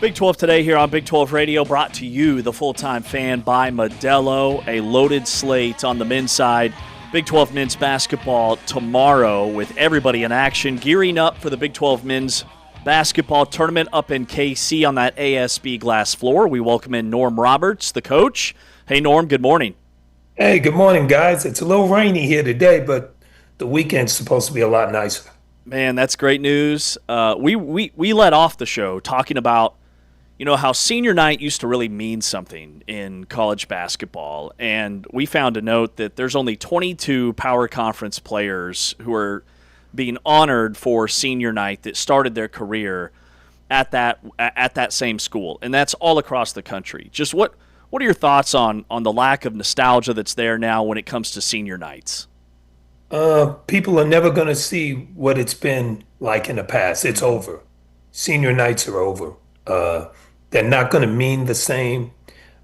Big 12 today here on Big 12 Radio, brought to you, the full-time fan, by Modelo. A loaded slate on the men's side. Big 12 men's basketball tomorrow with everybody in action, gearing up for the Big 12 men's basketball tournament up in KC on that ASB glass floor. We welcome in Norm Roberts, the coach. Hey, Norm, good morning. Hey, good morning, guys. It's a little rainy here today, but the weekend's supposed to be a lot nicer. Man, that's great news. We let off the show talking about how senior night used to really mean something in college basketball. And we found a note that there's only 22 power conference players who are being honored for senior night that started their career at that same school. And that's all across the country. Just what are your thoughts on the lack of nostalgia that's there now when it comes to senior nights? People are never going to see what it's been like in the past. It's over. Senior nights are over. They're not going to mean the same.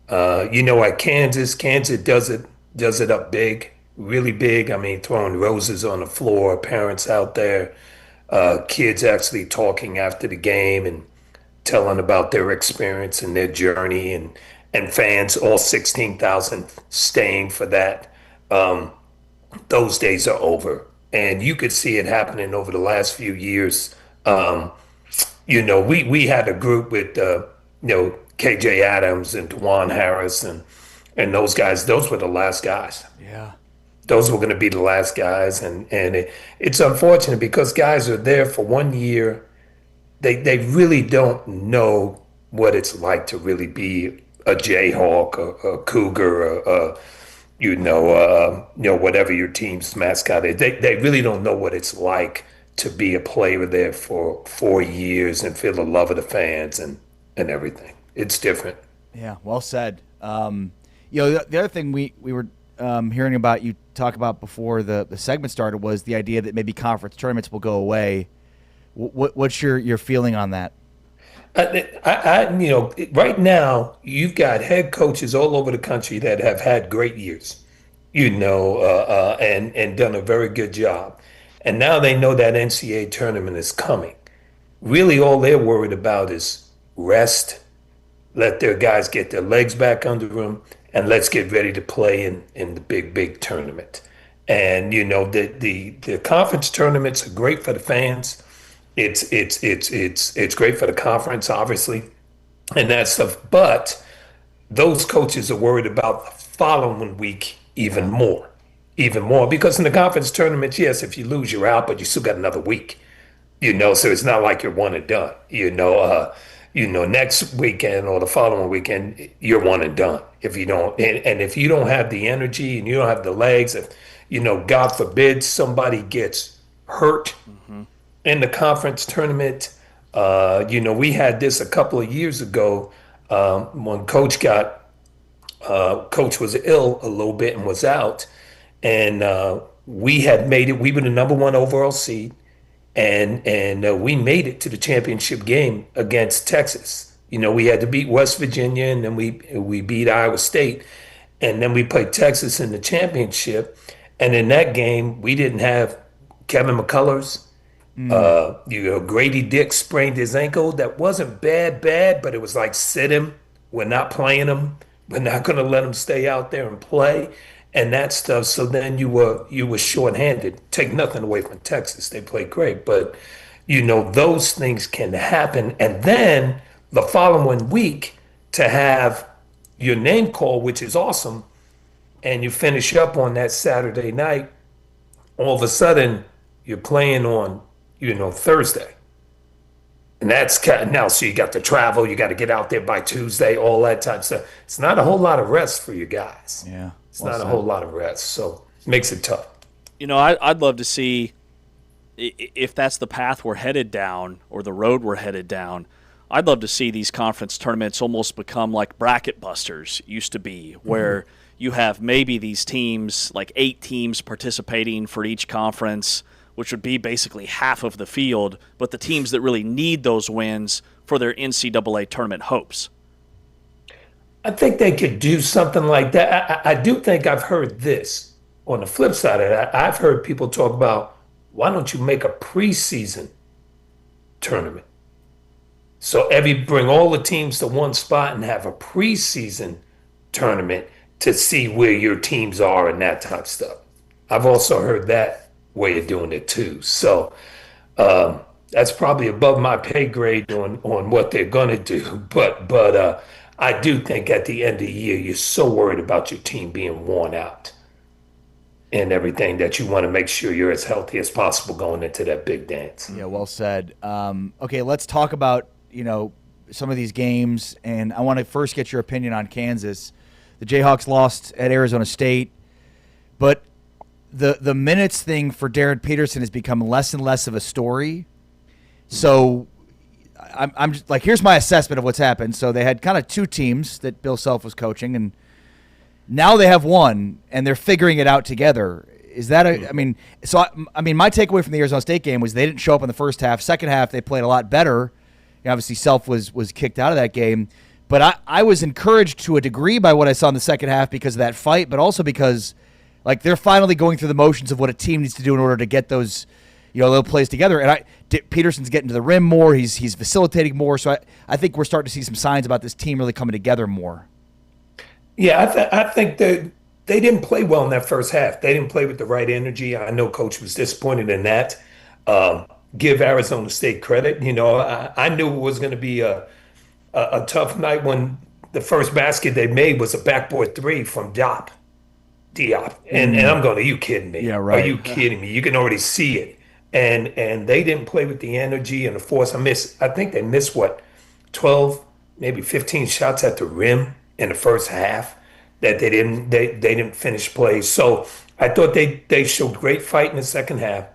At Kansas does it up big, really big. I mean, throwing roses on the floor, parents out there, kids actually talking after the game and telling about their experience and their journey, and fans, all 16,000 staying for that. Those days are over, and you could see it happening over the last few years. We had a group with KJ Adams and Dwan Harris and those guys. Those were the last guys. Yeah. Those were going to be the last guys, and it's unfortunate because guys are there for 1 year. They really don't know what it's like to really be a Jayhawk, a Cougar, whatever your team's mascot is. They really don't know what it's like to be a player there for 4 years and feel the love of the fans and everything. It's different. Yeah, well said. The other thing we were hearing about you talk about before the segment started was the idea that maybe conference tournaments will go away. What's your feeling on that? Right now you've got head coaches all over the country that have had great years, and done a very good job. And now they know that NCAA tournament is coming. Really, all they're worried about is rest, let their guys get their legs back under them, and let's get ready to play in the big tournament. And the conference tournaments are great for the fans. It's great for the conference, obviously, and that stuff. But those coaches are worried about the following week even more, because in the conference tournaments, yes, if you lose, you're out, but you still got another week. So it's not like you're one and done. Next weekend or the following weekend, you're one and done. If you don't, and if you don't have the energy and you don't have the legs, if God forbid somebody gets hurt in the conference tournament. We had this a couple of years ago when Coach was ill a little bit and was out, and we had made it. We were the number one overall seed, and we made it to the championship game against Texas. We had to beat West Virginia, and then we beat Iowa State, and then we played Texas in the championship. And in that game, we didn't have Kevin McCullers. Grady Dick sprained his ankle. That wasn't bad, but it was like, sit him. We're not playing him. We're not going to let him stay out there and play and that stuff. So then you were shorthanded. Take nothing away from Texas. They played great, but those things can happen. And then the following week to have your name called, which is awesome, and you finish up on that Saturday night, all of a sudden you're playing on Thursday. And that's now, so you got to travel, you got to get out there by Tuesday, all that type of stuff. It's not a whole lot of rest for you guys. Yeah. It's not a whole lot of rest. So it makes it tough. I'd love to see if that's the path we're headed down or the road we're headed down. I'd love to see these conference tournaments almost become like bracket busters used to be, where you have maybe these teams, like 8 teams participating for each conference, which would be basically half of the field, but the teams that really need those wins for their NCAA tournament hopes. I think they could do something like that. I do think I've heard this. On the flip side of that, I've heard people talk about, why don't you make a preseason tournament? So bring all the teams to one spot and have a preseason tournament to see where your teams are and that type of stuff. I've also heard that way of doing it too. So that's probably above my pay grade on what they're gonna do. But I do think at the end of the year, you're so worried about your team being worn out and everything that you want to make sure you're as healthy as possible going into that big dance. Yeah, well said. Okay, let's talk about some of these games, and I want to first get your opinion on Kansas. The Jayhawks lost at Arizona State, but the minutes thing for Darren Peterson has become less and less of a story. So I'm just, like, here's my assessment of what's happened. So they had kind of two teams that Bill Self was coaching, and now they have one, and they're figuring it out together. Is that I mean, so I mean, my takeaway from the Arizona State game was they didn't show up in the first half. Second half, they played a lot better. Obviously, Self was kicked out of that game. But I was encouraged to a degree by what I saw in the second half because of that fight, but also because, like, they're finally going through the motions of what a team needs to do in order to get those, little plays together. And Peterson's getting to the rim more. He's facilitating more. So I think we're starting to see some signs about this team really coming together more. Yeah, I think that they didn't play well in that first half. They didn't play with the right energy. I know Coach was disappointed in that. Give Arizona State credit. I knew it was going to be a tough night when the first basket they made was a backboard three from Diop. And I'm going, are you kidding me? Yeah, right. Are you kidding me? You can already see it. And they didn't play with the energy and the force. I think they missed 12, maybe 15 shots at the rim in the first half that they didn't finish plays. So I thought they showed great fight in the second half.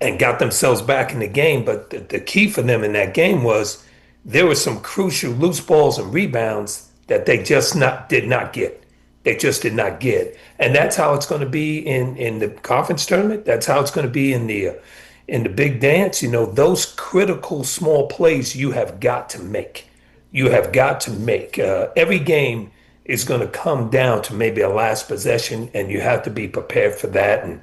And got themselves back in the game. But the key for them in that game was there were some crucial loose balls and rebounds that they just did not get. They just did not get. And that's how it's going to be in the conference tournament. That's how it's going to be in the big dance. Those critical small plays you have got to make. You have got to make. Every game is going to come down to maybe a last possession, and you have to be prepared for that. And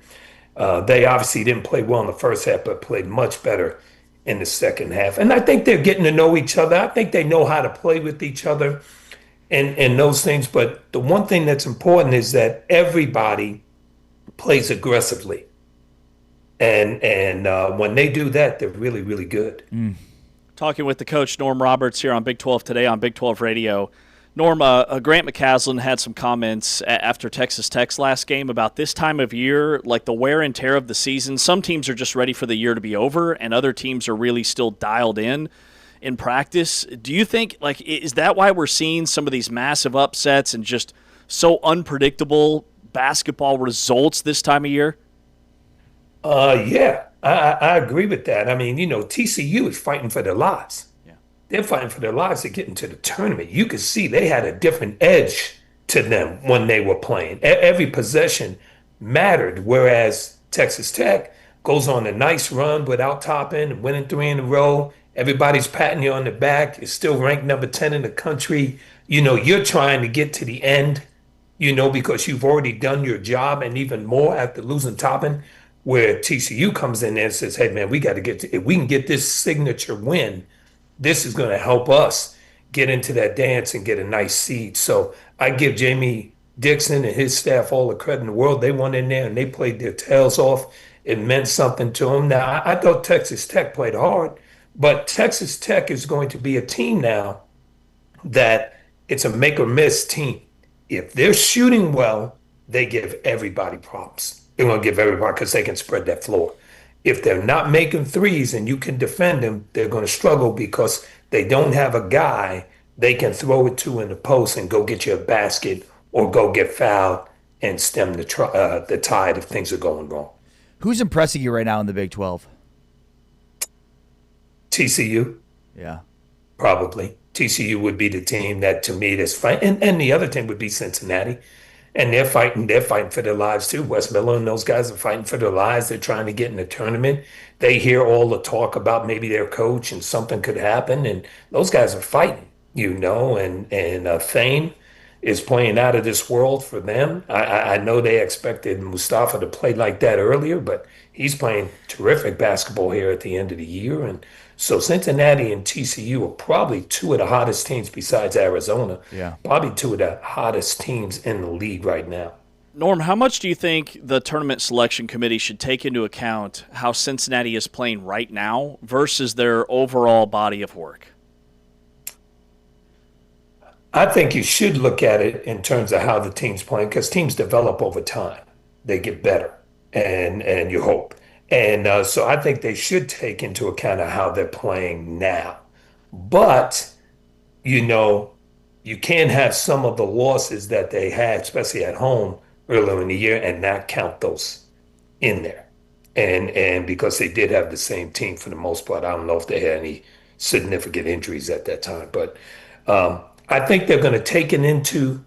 they obviously didn't play well in the first half, but played much better in the second half. And I think they're getting to know each other. I think they know how to play with each other and those things. But the one thing that's important is that everybody plays aggressively. And when they do that, they're really, really good. Talking with the coach, Norm Roberts, here on Big 12 Today on Big 12 Radio. Norm, Grant McCaslin had some comments after Texas Tech's last game about this time of year, like the wear and tear of the season. Some teams are just ready for the year to be over, and other teams are really still dialed in practice. Do you think, like, is that why we're seeing some of these massive upsets and just so unpredictable basketball results this time of year? Yeah, I agree with that. I mean, TCU is fighting for their lives. They're fighting for their lives to get into the tournament. You could see they had a different edge to them when they were playing. Every possession mattered, whereas Texas Tech goes on a nice run without topping, winning 3 in a row. Everybody's patting you on the back. You're still ranked number 10 in the country. You're trying to get to the end, because you've already done your job, and even more after losing topping, where TCU comes in there and says, hey, man, we got to if we can get this signature win, this is going to help us get into that dance and get a nice seed. So I give Jamie Dixon and his staff all the credit in the world. They went in there and they played their tails off. It meant something to them. Now, I thought Texas Tech played hard, but Texas Tech is going to be a team now that it's a make or miss team. If they're shooting well, they give everybody props. They're going to give everybody because they can spread that floor. If they're not making threes and you can defend them, they're going to struggle because they don't have a guy they can throw it to in the post and go get you a basket or go get fouled and stem the tide if things are going wrong. Who's impressing you right now in the Big 12? TCU. Yeah. Probably. TCU would be the team that, to me, that's fighting. And the other team would be Cincinnati. And they're fighting for their lives too. Wes Miller and those guys are fighting for their lives. They're trying to get in the tournament. They hear all the talk about maybe their coach and something could happen. And those guys are fighting, and Thane is playing out of this world for them. I know they expected Mustafa to play like that earlier, but he's playing terrific basketball here at the end of the year. And so Cincinnati and TCU are probably two of the hottest teams besides Arizona, Yeah. probably two of the hottest teams in the league right now. Norm, how much do you think the tournament selection committee should take into account how Cincinnati is playing right now versus their overall body of work? I think you should look at it in terms of how the team's playing because teams develop over time. They get better, and you hope. And so I think they should take into account of how they're playing now. But you know, you can have some of the losses that they had, especially at home earlier in the year, and not count those in there. And because they did have the same team for the most part, I don't know if they had any significant injuries at that time, but I think they're going to take it into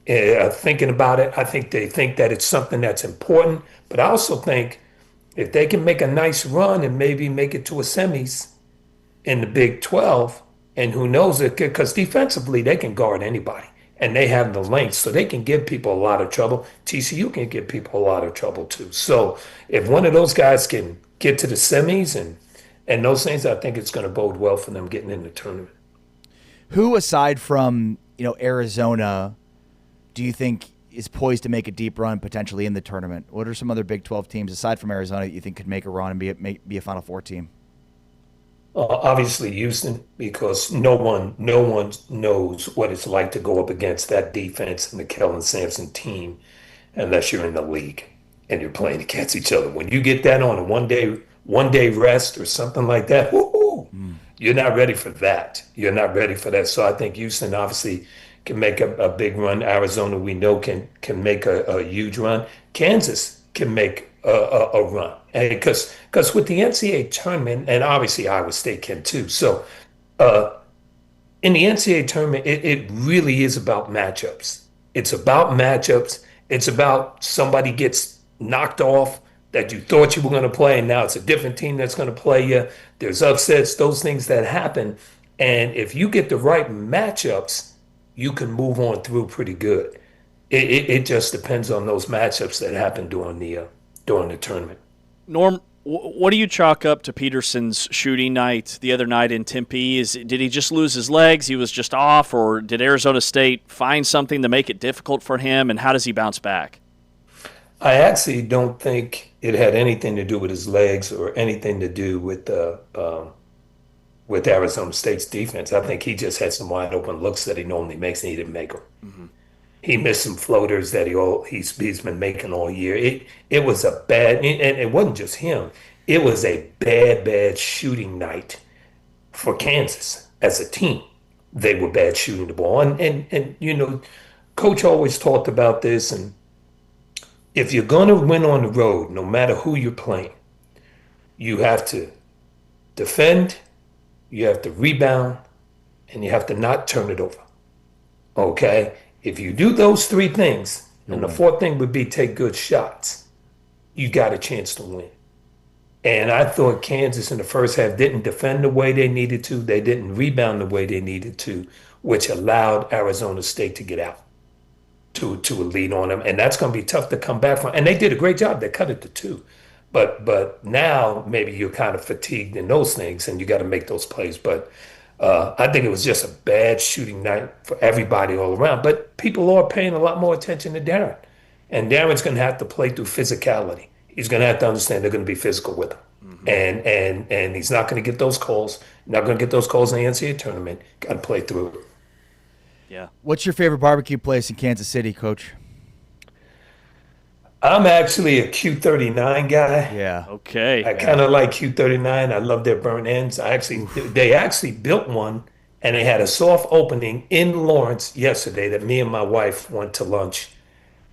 thinking about it. I think they think that it's something that's important, but I also think if they can make a nice run and maybe make it to a semis in the Big 12, and who knows it, because defensively they can guard anybody and they have the length, so they can give people a lot of trouble. TCU can give people a lot of trouble too. So if one of those guys can get to the semis and those things, I think it's going to bode well for them getting in the tournament. Who, aside from Arizona, do you think is poised to make a deep run potentially in the tournament? What are some other Big 12 teams aside from Arizona that you think could make a run and be a Final Four team? Obviously Houston, because no one knows what it's like to go up against that defense and the Kellen Sampson team unless you're in the league and you're playing against each other. When you get that on a one day rest or something like that, woo-hoo, you're not ready for that. You're not ready for that. So I think Houston obviously can make a big run. Arizona, we know, can make a huge run. Kansas can make a run. Because with the NCAA tournament, and obviously Iowa State can too. So in the NCAA tournament, it really is about matchups. It's about matchups. It's about somebody gets knocked off that you thought you were going to play, and now it's a different team that's going to play you. There's upsets, those things that happen. And if you get the right matchups, you can move on through pretty good. It just depends on those matchups that happen during the tournament. Norm, what do you chalk up to Peterson's shooting night the other night in Tempe? Did he just lose his legs? He was just off, or did Arizona State find something to make it difficult for him? And how does he bounce back? I actually don't think it had anything to do with his legs or anything to do with Arizona State's defense. I think he just had some wide open looks that he normally makes, and he didn't make them. Mm-hmm. He missed some floaters that he's been making all year. It was a bad, and it wasn't just him. It was a bad shooting night for Kansas as a team. They were bad shooting the ball, and Coach always talked about this. And if you're going to win on the road, no matter who you're playing, you have to defend, you have to rebound, and you have to not turn it over. Okay? If you do those three things, and the fourth thing would be take good shots, you got a chance to win. And I thought Kansas in the first half didn't defend the way they needed to. They didn't rebound the way they needed to, which allowed Arizona State to get out to a lead on them. And that's going to be tough to come back from. And they did a great job. They cut it to 2. But now maybe you're kind of fatigued in those things, and you got to make those plays. But I think it was just a bad shooting night for everybody all around. But people are paying a lot more attention to Darren. And Darren's going to have to play through physicality. He's going to have to understand they're going to be physical with him. Mm-hmm. And he's not going to get those calls. Not going to get those calls in the NCAA tournament. Got to play through it. Yeah. What's your favorite barbecue place in Kansas City, Coach? I'm actually a Q39 guy. Yeah. Okay. I kind of like Q39. I love their burnt ends. They actually built one, and they had a soft opening in Lawrence yesterday that me and my wife went to lunch,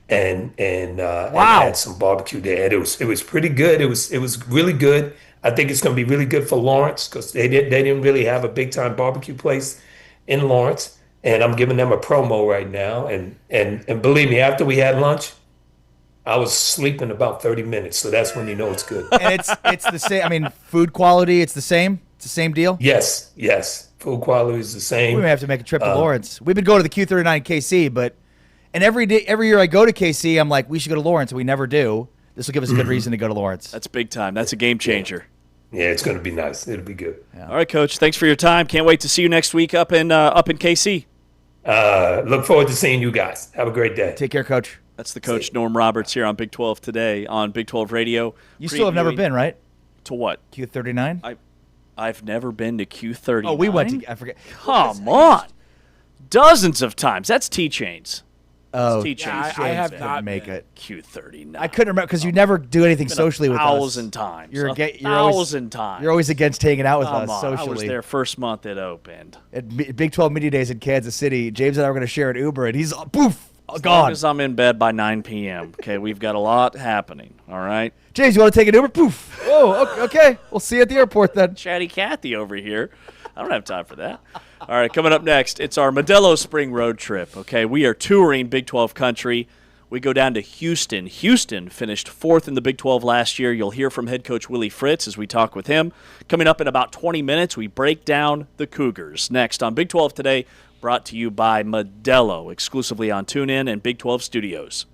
and had some barbecue there. And it was pretty good. It was really good. I think it's going to be really good for Lawrence because they didn't really have a big time barbecue place in Lawrence, and I'm giving them a promo right now. And believe me, after we had lunch, I was sleeping about 30 minutes, so that's when you know it's good. And it's the same. I mean, food quality, it's the same. It's the same deal. Yes. Food quality is the same. We may have to make a trip to Lawrence. We've been going to the Q39 KC, and every year I go to KC, I'm like, we should go to Lawrence, and we never do. This will give us a good reason to go to Lawrence. That's big time. That's a game changer. Yeah, it's going to be nice. It'll be good. All right, Coach. Thanks for your time. Can't wait to see you next week up in KC. Look forward to seeing you guys. Have a great day. Take care, Coach. That's the coach, Norm Roberts, here on Big 12 Today on Big 12 Radio. You still have never been, right? To what? Q39? I've never been to Q39. Oh, we went to, I forget. Come on. Dozens of times. That's T-Chains. Oh, T-Chains. Yeah, I have not make been. it. Q39. I couldn't remember because you never do anything socially with us. 1,000 times. You're always, 1,000 times. You're always against hanging out with Come us on. socially. I was there first month it opened. At Big 12 Media Days in Kansas City, James and I were going to share an Uber, and he's poof, As gone. long as I'm in bed by 9 p.m. Okay, we've got a lot happening. All right. James, you want to take an Uber? Poof. Oh, okay. We'll see you at the airport then. Chatty Cathy over here. I don't have time for that. All right, coming up next, it's our Modelo Spring Road Trip. Okay, we are touring Big 12 country. We go down to Houston. Houston finished 4th in the Big 12 last year. You'll hear from head coach Willie Fritz as we talk with him. Coming up in about 20 minutes, we break down the Cougars. Next on Big 12 Today, brought to you by Modelo, exclusively on TuneIn and Big 12 Studios.